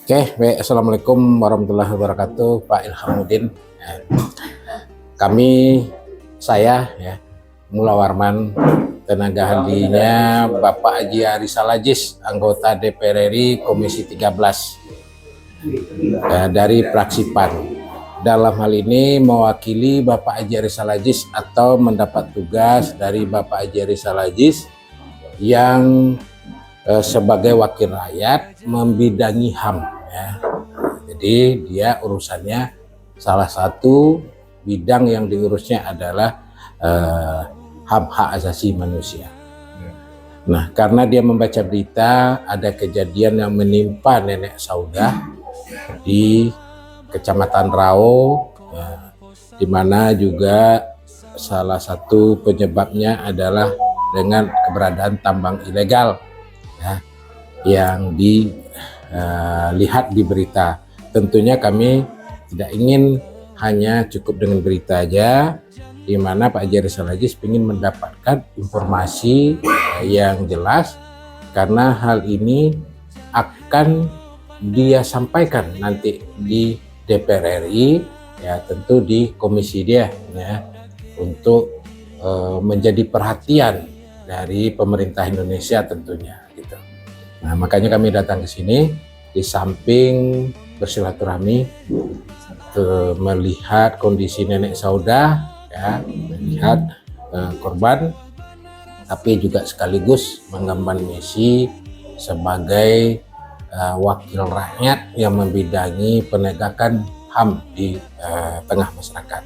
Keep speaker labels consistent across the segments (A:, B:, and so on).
A: Oke, baik. Assalamualaikum warahmatullahi wabarakatuh, Pak Ilhamuddin. Kami, saya, Mula Warman, tenaga ahlinya Bapak Haji Arisal Aziz, anggota DPR RI Komisi 13 dari fraksi PAN. Dalam hal ini mewakili Bapak Haji Arisal Aziz atau mendapat tugas dari Bapak Haji Arisal Aziz yang sebagai wakil rakyat membidangi HAM, ya. Jadi dia urusannya, salah satu bidang yang diurusnya adalah HAM, hak asasi manusia. Nah, karena dia membaca berita ada kejadian yang menimpa nenek Saudah di Kecamatan Rao, di mana juga salah satu penyebabnya adalah dengan keberadaan tambang ilegal, yang dilihat di berita. Tentunya kami tidak ingin hanya cukup dengan berita aja, di mana Pak Haji Arisal Aziz ingin mendapatkan informasi yang jelas, karena hal ini akan dia sampaikan nanti di DPR RI, ya tentu di komisi dia, ya, untuk menjadi perhatian dari pemerintah Indonesia tentunya. Nah, makanya kami datang ke sini di samping bersilaturahmi, melihat kondisi nenek Saudah, ya, melihat korban, tapi juga sekaligus mengemban misi sebagai wakil rakyat yang membidangi penegakan HAM di tengah masyarakat.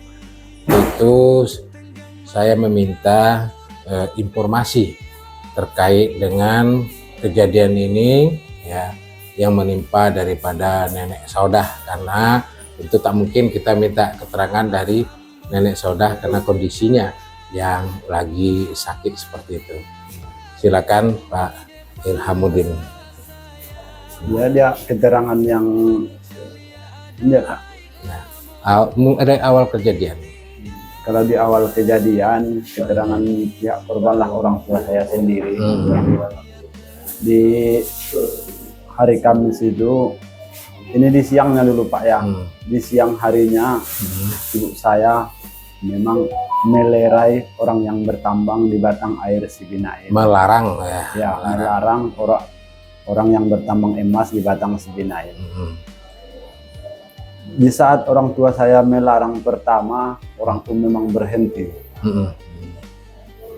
A: Itu saya meminta informasi terkait dengan kejadian ini, ya, yang menimpa daripada nenek Saudah, karena itu tak mungkin kita minta keterangan dari nenek Saudah karena kondisinya yang lagi sakit seperti itu. Silakan Pak Ilhamuddin.
B: Ya, dia keterangan yang
A: Nah, dari awal kejadian.
B: kalau di awal kejadian, keterangan pihak korban lah orang tua saya sendiri. Di hari Kamis itu, ini di siangnya dulu Pak, ya. Di siang harinya ibu saya memang melerai orang yang bertambang di batang air Sibinain.
A: Melarang,
B: ya, melarang orang yang bertambang emas di batang Sibinain. Di saat orang tua saya melarang pertama, orang tuh memang berhenti.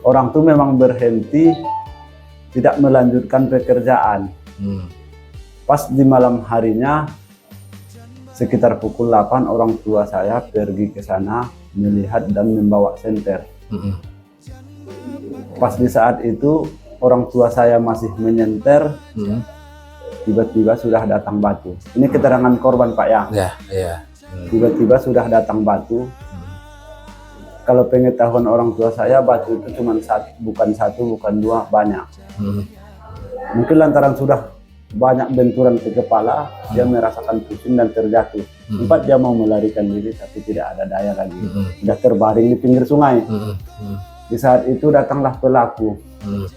B: Orang tuh memang berhenti, tidak melanjutkan pekerjaan. Pas di malam harinya, sekitar pukul 8, orang tua saya pergi ke sana melihat dan membawa senter. Pas di saat itu, orang tua saya masih menyenter, tiba-tiba sudah datang batu. Ini keterangan korban Pak, ya. Tiba-tiba sudah datang batu. Kalau pengetahuan orang tua saya, batu itu cuma bukan satu, bukan dua, banyak. Mungkin lantaran sudah banyak benturan ke kepala, dia merasakan pusing dan terjatuh. Sempat dia mau melarikan diri, tapi tidak ada daya lagi. Sudah terbaring di pinggir sungai. Di saat itu datanglah pelaku, 2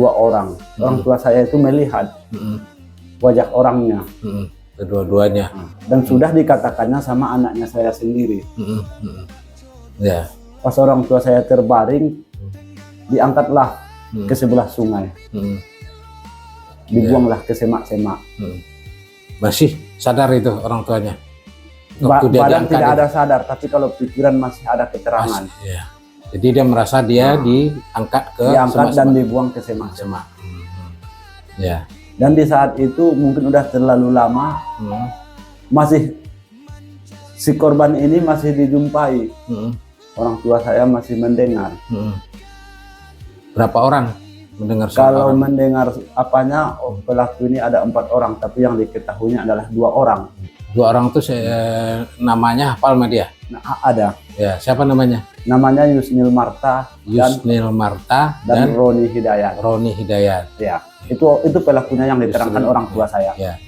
B: orang. Orang tua saya itu melihat wajah orangnya,
A: kedua-duanya,
B: dan sudah dikatakannya sama anaknya saya sendiri. Pas orang tua saya terbaring, diangkatlah ke sebelah sungai, dibuanglah ke semak-semak.
A: Masih sadar itu orang tuanya?
B: Badan tidak ada sadar, tapi kalau pikiran masih ada keterangan.
A: Jadi dia merasa dia diangkat
B: dan dibuang ke semak-semak.
A: Ya.
B: Dan di saat itu mungkin udah terlalu lama, masih si korban ini masih dijumpai. Orang tua saya masih mendengar.
A: Berapa orang mendengar?
B: Kalau mendengar apanya, pelaku ini ada 4 orang, tapi yang diketahuinya adalah 2 orang.
A: 2 orang tuh namanya hafal sama dia?
B: Nah, ada.
A: Ya, siapa namanya?
B: Namanya Yusnil Marta
A: dan
B: Roni Hidayat.
A: Roni Hidayat.
B: Ya, itu pelakunya yang diterangkan orang tua saya.
A: Ya.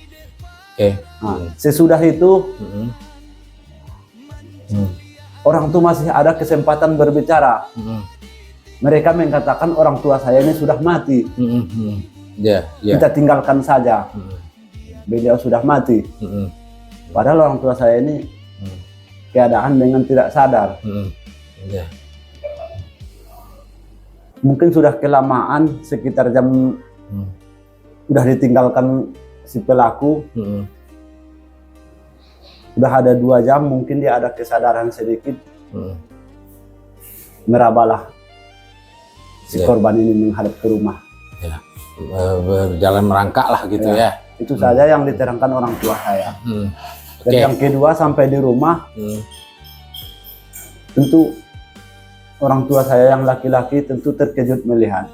A: Oke.
B: Nah, sesudah itu orang tua masih ada kesempatan berbicara. Mereka mengatakan orang tua saya ini sudah mati. Kita tinggalkan saja. beliau sudah mati. Padahal orang tua saya ini keadaan dengan tidak sadar. Mungkin sudah kelamaan, sekitar jam udah ditinggalkan si pelaku. Udah ada 2 jam, mungkin dia ada kesadaran sedikit. Merabalah si korban ini menghadap ke rumah.
A: Berjalan merangkak lah gitu ya.
B: Itu saja yang diterangkan orang tua saya. Dan yang kedua, sampai di rumah, tentu orang tua saya yang laki-laki tentu terkejut melihat.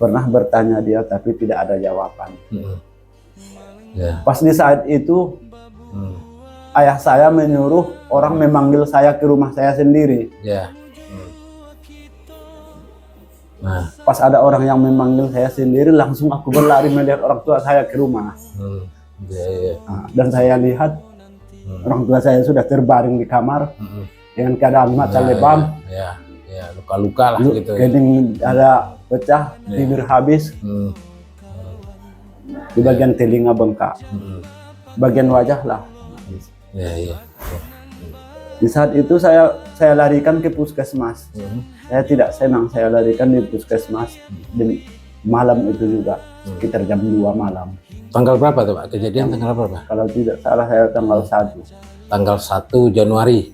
B: Pernah bertanya dia, tapi tidak ada jawaban. Pas di saat itu, ayah saya menyuruh orang memanggil saya ke rumah saya sendiri. Pas ada orang yang memanggil saya sendiri, langsung aku berlari melihat orang tua saya ke rumah. Dan saya lihat orang tua saya sudah terbaring di kamar dengan keadaan mata lebam,
A: luka-luka lah gitu.
B: Kening ada pecah, bibir habis, di bagian telinga bengkak, bagian wajah lah. Di saat itu saya larikan ke puskesmas. Saya tidak senang, saya larikan di puskesmas di malam itu juga, sekitar jam 2 malam.
A: Tanggal berapa tuh Pak? Kejadian tanggal berapa?
B: Kalau tidak salah saya tanggal 1.
A: Tanggal 1 Januari.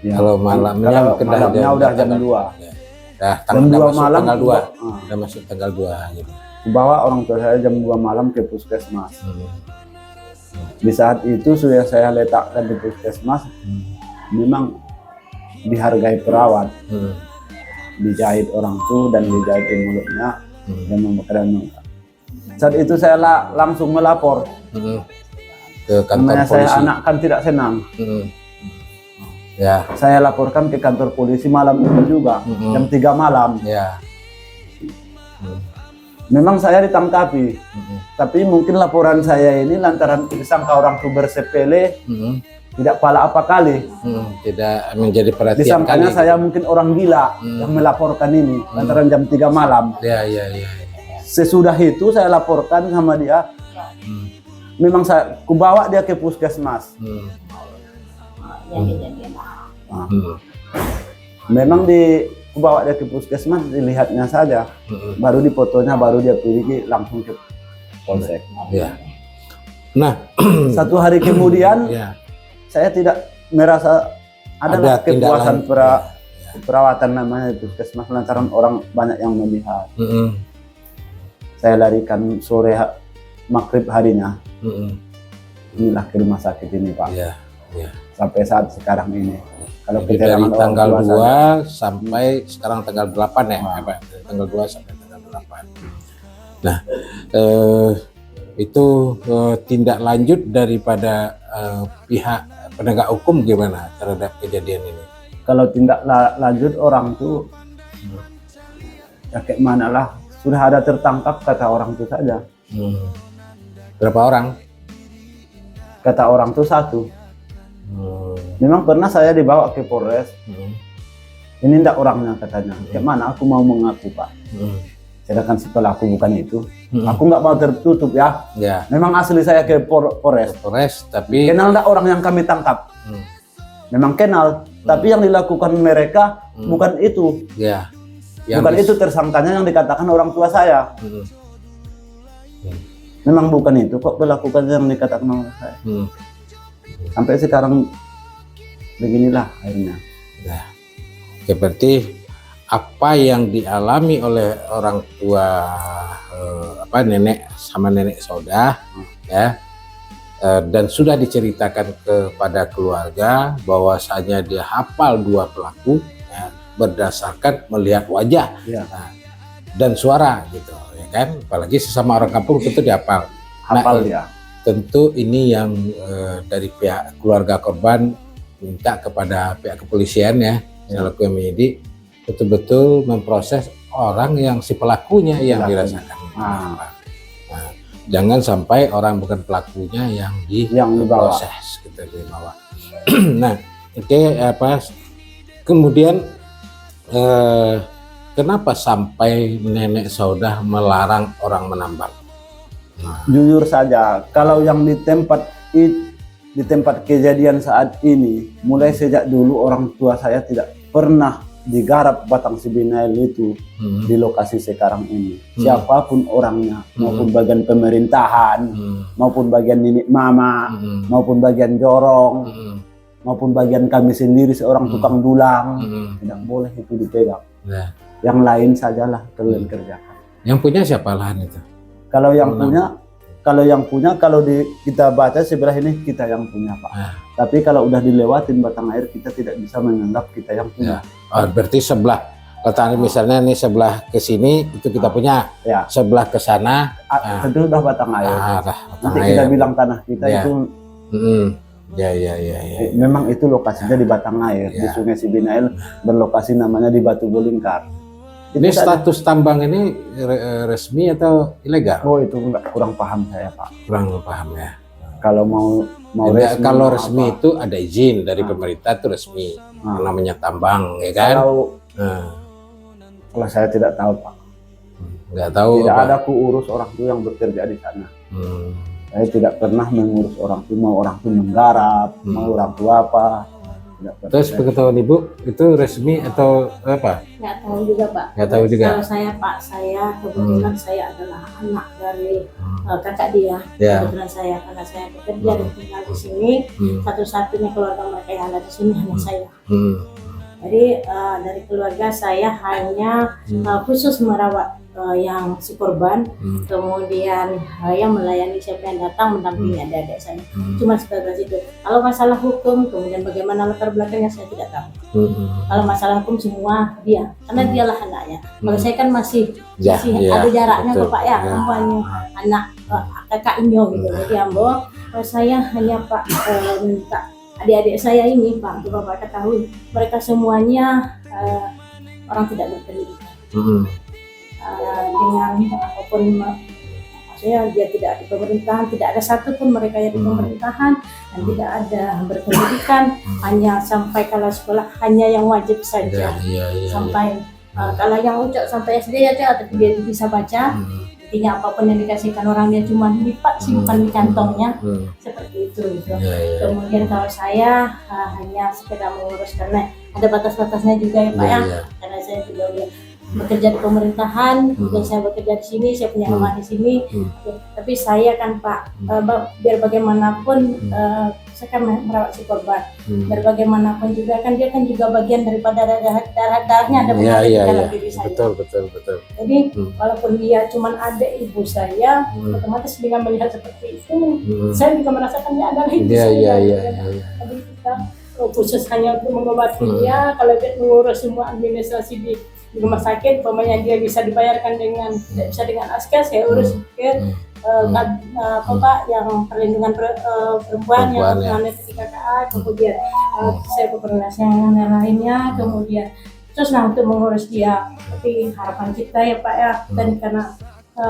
A: Kalau malamnya
B: udah jam 2.
A: Jam 2 malam tanggal 2. Udah masuk tanggal 2 gitu.
B: Bawa orang tua saya jam 2 malam ke puskesmas. Di saat itu sudah saya letakkan di puskesmas. Memang dihargai perawat, dijahit orang tuh dan dijahit di mulutnya dan membakar muka. Saat itu saya langsung melapor ke kantor polisi. Saya anak kan tidak senang. Saya laporkan ke kantor polisi malam itu juga, jam 3 malam. Memang saya ditangkapi, tapi mungkin laporan saya ini lantaran disangka orang itu bersepele, tidak pala apa kali,
A: tidak menjadi perhatian.
B: Disangkanya saya mungkin orang gila yang melaporkan ini lantaran jam 3 malam. Sesudah itu saya laporkan sama dia. Memang saya kubawa dia ke puskesmas. Memang kubawa dia ke puskesmas, dilihatnya saja, baru di fotonya, baru dia pergi langsung ke polsek.
A: Nah,
B: 1 hari kemudian saya tidak merasa ada kepuasan perawatan namanya di puskesmas lantaran orang banyak yang melihat. Saya larikan sore maghrib harinya. Inilah ke rumah sakit ini Pak. Sampai saat sekarang ini. Kalau
A: dari tanggal 2 sampai sekarang tanggal 8 ya, tanggal 2 sampai tanggal 8. Nah, itu tindak lanjut daripada pihak penegak hukum gimana terhadap kejadian ini?
B: Kalau tindak lanjut orang tuh ya kayak mana lah, sudah ada tertangkap kata orang tuh saja.
A: Berapa orang?
B: Kata orang tuh 1. Memang pernah saya dibawa ke Polres. Ini ndak orangnya katanya. Kayak mana aku mau mengaku Pak? Sedangkan si pelaku bukan itu. Aku nggak mau tertutup ya. Memang asli saya ke Polres.
A: Tapi
B: kenal ndak orang yang kami tangkap? Memang kenal. Tapi yang dilakukan mereka bukan itu. Bukan itu tersangkanya yang dikatakan orang tua saya. Memang bukan itu kok melakukan yang dikatakan orang saya. Sampai sekarang beginilah akhirnya.
A: Seperti apa yang dialami oleh orang tua nenek sama nenek Sodah dan sudah diceritakan kepada keluarga bahwasanya dia hafal 2 pelaku berdasarkan melihat wajah dan suara gitu ya kan, apalagi sesama orang kampung tentu dihafal.
B: Dia.
A: Tentu ini yang dari pihak keluarga korban minta kepada pihak kepolisian selaku yang menyidik betul-betul memproses orang yang si pelakunya yang dirasakan. Jangan sampai orang bukan pelakunya yang diproses gitu dibawa. Nah, kemudian kenapa sampai nenek Saudah melarang orang menambang?
B: Jujur saja, kalau yang di tempat kejadian saat ini, mulai sejak dulu orang tua saya tidak pernah digarap batang sibinail itu di lokasi sekarang ini. Siapapun orangnya, maupun bagian pemerintahan, maupun bagian nenek mama, maupun bagian jorong, maupun bagian kami sendiri seorang tukang dulang, tidak boleh itu dipegang. Yang lain sajalah kalian kerjakan.
A: Yang punya siapa lahan itu?
B: Kalau yang punya, kalau kita baca sebelah ini kita yang punya, Pak. Tapi kalau udah dilewatin batang air, kita tidak bisa menganggap kita yang punya.
A: Berarti sebelah, katakan misalnya nih sebelah ke sini itu kita punya, sebelah ke sana
B: tentu udah batang air. Nanti kita bilang tanah kita itu. Memang itu lokasinya di batang air, di Sungai Sibinail, berlokasi namanya di Batu Bolingkar.
A: Ini status tambang ini resmi atau ilegal?
B: Oh, itu kurang paham saya, Pak.
A: Kurang paham ya.
B: Kalau mau resmi,
A: kalau resmi itu ada izin dari pemerintah, itu resmi. Namanya tambang, ya kan?
B: Kalau saya tidak tahu, Pak.
A: Nggak tahu.
B: Tidak ada urus orang tua yang bekerja di sana. Saya tidak pernah mengurus orang tua, mau orang tua menggarap, mau orang tua apa.
A: Terus pengetahuan Ibu itu resmi atau apa?
C: Nggak tahu juga, Pak.
A: Nggak tahu juga.
C: Kalau saya, Pak, saya kebetulan saya adalah anak dari kakak dia. Kebetulan saya, karena saya bekerja dan tinggal di sini, satu-satunya keluarga mereka yang ada di sini hanya saya. Jadi dari keluarga saya hanya khusus merawat yang si korban, kemudian yang melayani siapa yang datang mendampingi adik-adik saya. Cuma sebatas itu. Kalau masalah hukum, kemudian bagaimana latar belakangnya saya tidak tahu. Kalau masalah hukum semua dia, karena dialah anaknya. Kalau saya kan masih ada jaraknya, Bapak ya, semuanya anak kakak Inyo gitu. Jadi Ambo, saya hanya Pak minta adik-adik saya ini, Pak, Bapak ketahui, mereka semuanya orang tidak berpendidikan. Dengan apapun, maksudnya dia tidak di pemerintahan, tidak ada satupun mereka yang di pemerintahan, dan tidak ada berpendidikan, hanya sampai kalau sekolah hanya yang wajib saja, sampai kalau yang ucap sampai SD aja, tapi dia bisa baca. Artinya apapun yang dikasihkan orang dia cuma lipat simpan di kantongnya, seperti itu gitu. Kemudian kalau saya hanya sekedar mengurus, karena ada batas-batasnya juga ya, Pak ya. Karena saya juga bekerja di pemerintahan, dan saya bekerja di sini, saya punya rumah di sini. Tapi saya kan, Pak, biar bagaimanapun saya kan merawat si korban. Biar bagaimanapun juga kan dia kan juga bagian daripada darahnya ada penyakit dalam diri saya.
A: Betul.
C: Jadi walaupun dia cuma adik ibu saya, otomatis dengan melihat seperti itu, saya juga merasakannya adalah ibu saya. Jadi kita khusus hanya untuk mengobati dia, kalau dia mengurus semua administrasi di rumah sakit, pokoknya dia bisa dibayarkan dengan bisa dengan ASK, saya urus Pak yang perlindungan perempuan yang namanya KKA, kemudian saya berkoordinasi dengan yang lainnya, kemudian terus untuk mengurus dia. Tapi harapan kita ya, Pak ya, dan karena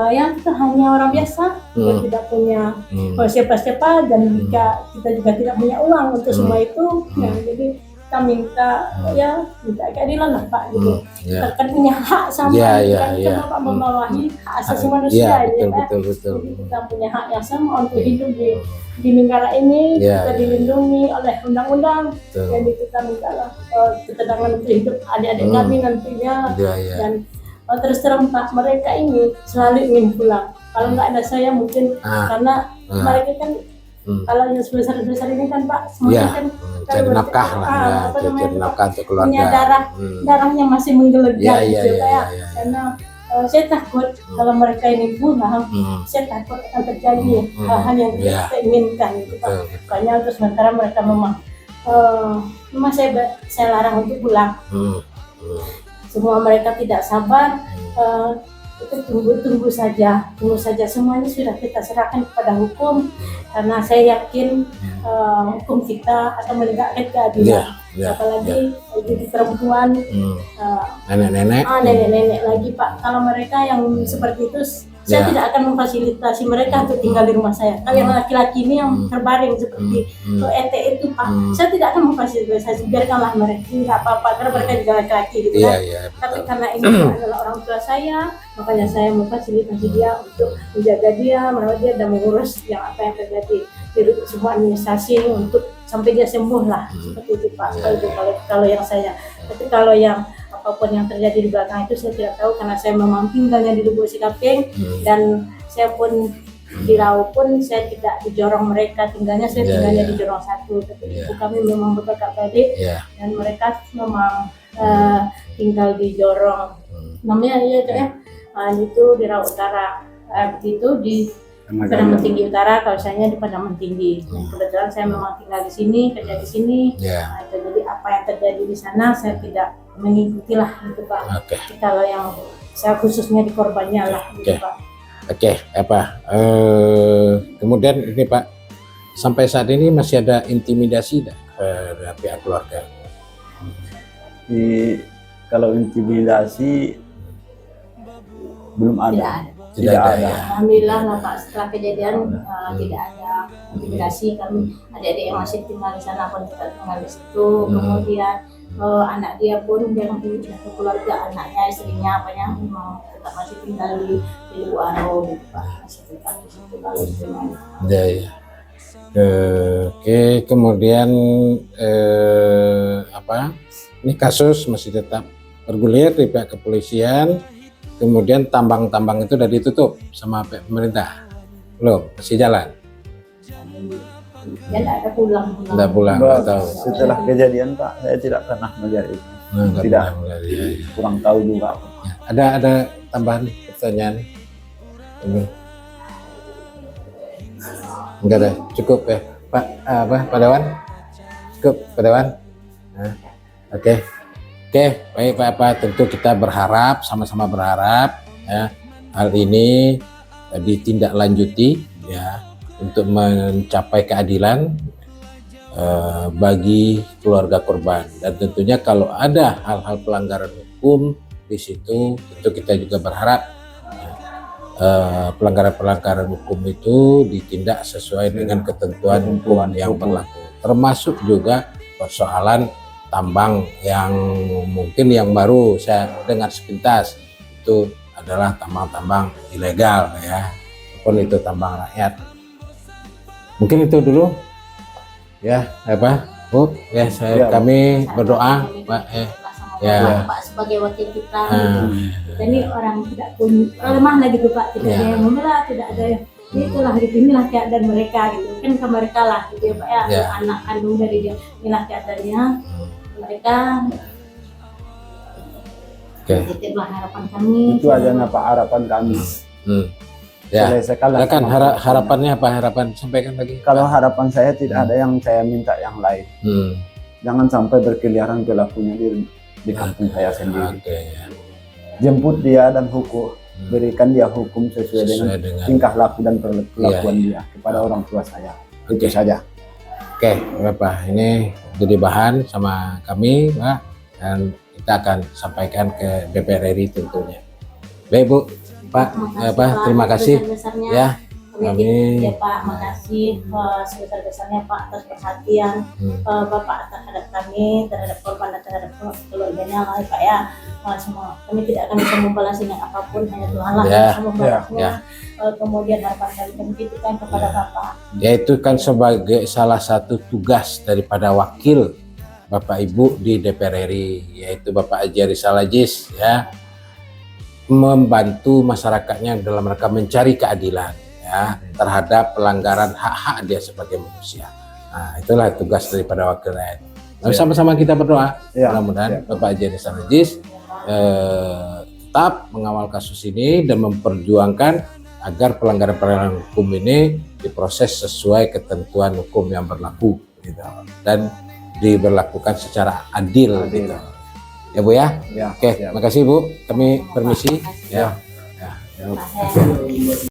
C: ya kita hanya orang biasa, kita tidak punya siapa-siapa, dan jika kita juga tidak punya uang untuk semua itu, ya, jadi kita minta minta keadilan lah, Pak, gitu. Kita kan punya hak sama, kita Bapak membawahi hak asasi manusia,
A: betul.
C: Jadi kita punya hak yang sama untuk hidup di negara ini, kita dilindungi oleh undang-undang. Jadi kita minta ketenangan untuk hidup adik-adik kami nantinya, dan terus terang, Pak, mereka ini selalu ingin pulang. Kalau nggak ada saya mungkin karena mereka kan kalau yang sebesar-besar ini kan, Pak, semuanya kan
A: cari nafkah lah, cari nafkah untuk keluarga.
C: Punya darahnya masih menggelegar gitu, Pak. Karena saya takut kalau mereka ini pulang, saya takut akan terjadi hal-hal yang tidak kita inginkan gitu, Pak. Makanya untuk sementara mereka memang saya larang untuk pulang. Semua mereka tidak sabar, kita tunggu saja, semuanya sudah kita serahkan kepada hukum, karena saya yakin hukum kita akan menegakkan keadilan. Apalagi jadi perempuan,
A: nenek-nenek
C: lagi, Pak. Kalau mereka yang seperti itu, saya tidak akan memfasilitasi mereka untuk tinggal di rumah saya. Kalau yang laki-laki ini yang terbaring seperti ET itu Pak, saya tidak akan memfasilitasi, biarkanlah mereka, nggak apa-apa karena mereka juga laki-laki gitu kan. Tapi karena ini adalah orang tua saya, makanya saya memfasilitasi dia untuk menjaga dia, merawat dia dan mengurus yang apa yang terjadi di semua administrasi untuk sampai dia sembuh lah, seperti itu Pak. Kalau yang saya, tapi kalau yang apapun yang terjadi di belakang itu saya tidak tahu karena saya memang tinggalnya di Lubuk Sikaping dan saya pun di Rau pun saya tidak di Jorong mereka tinggalnya, saya tinggalnya di Jorong 1, tapi ibu kami memang berkakak-adik dan mereka memang tinggal di Jorong namanya itu di Rau Utara, begitu di Padangan Tinggi Utara, kalau saya di Padangan Tinggi. Kebetulan saya memang tinggal di sini, kerja di sini. Jadi apa yang terjadi di sana saya tidak mengikuti lah gitu Pak. Kalau yang saya khususnya di korbannya lah gitu Pak.
A: Kemudian ini Pak, sampai saat ini masih ada intimidasi dari pihak keluarga?
B: Kalau intimidasi belum ada.
A: Tidak ada.
C: Alhamdulillah lah Pak, setelah kejadian tidak ada intimidasi. Kami adik-adik yang masih tinggal di sana pun tetap tinggal di situ. Kemudian anak dia pun yang punya keluarga, anaknya, istrinya, apanya memang tetap masih tinggal di luar gitu Pak, masih tetap di situ kalau istrinya.
A: Oke, kemudian ini kasus masih tetap bergulir di pihak kepolisian. Kemudian tambang-tambang itu sudah ditutup sama pemerintah? Belum, masih jalan?
C: Ya tidak ada pulang.
A: Tidak pulang atau
B: setelah kejadian Pak, saya tidak pernah melihat itu. Tidak, kurang tahu juga.
A: Ada tambahan pertanyaan? Ini enggak ada, cukup ya Pak Dewan? Cukup Pak Dewan? Oke, baik Pak, tentu kita berharap, sama-sama berharap ya, hal ini ditindaklanjuti ya untuk mencapai keadilan bagi keluarga korban, dan tentunya kalau ada hal-hal pelanggaran hukum di situ, tentu kita juga berharap pelanggaran hukum itu ditindak sesuai dengan ketentuan hukum yang berlaku, termasuk juga persoalan tambang yang mungkin yang baru saya dengar sepintas itu adalah tambang-tambang ilegal ya, walaupun itu tambang rakyat. Mungkin itu dulu ya Bu ya, kami berdoa Pak
C: Pak sebagai wakil kita kita ini orang tidak pun lemah lah gitu Pak, tidak ada yang membela, tidak ada yang itulah gitu, inilah keadaan mereka gitu kan, ke mereka lah gitu ya Pak ya, anak kandung dari dia, inilah keadaannya mereka. Itulah harapan kami.
B: Itu aja Pak harapan kami.
A: Kan harapannya apa? Harapan sampaikan lagi.
B: Kalau harapan saya tidak ada yang saya minta yang lain. Jangan sampai berkeliaran pelakunya di kampung saya sendiri. Jemput dia dan hukum, berikan dia hukum sesuai dengan tingkah laku dan perlakuan dia kepada orang tua saya. Itu saja.
A: Bapak, ini jadi bahan sama kami Pak, dan kita akan sampaikan ke DPR RI tentunya. Baik Bu, Pak, terima kasih ya. Kami
C: ya Pak, makasih sebesar-besarnya Pak atas perhatian Bapak terhadap kami, terhadap korban dan terhadap keluarganya lah Pak ya. Semua kami tidak akan bisa membalas dengan apapun, hanya Tuhan lah yang bisa membalasnya. Kemudian harapan kami titipkan kepada Bapak.
A: Yaitu kan sebagai salah satu tugas daripada wakil Bapak Ibu di DPR RI, yaitu Bapak Haji Rizal Aziz ya, membantu masyarakatnya dalam rangka mencari keadilan ya terhadap pelanggaran hak-hak dia sebagai manusia. Nah, itulah tugas daripada wakil rakyat. Sama-sama kita berdoa mudah-mudahan Bapak Haji Rizal Aziz tetap mengawal kasus ini dan memperjuangkan agar pelanggaran-pelanggaran hukum ini diproses sesuai ketentuan hukum yang berlaku gitu, dan diberlakukan secara adil gitu. Ya Bu ya. Oke, makasih Bu. Kami permisi ya.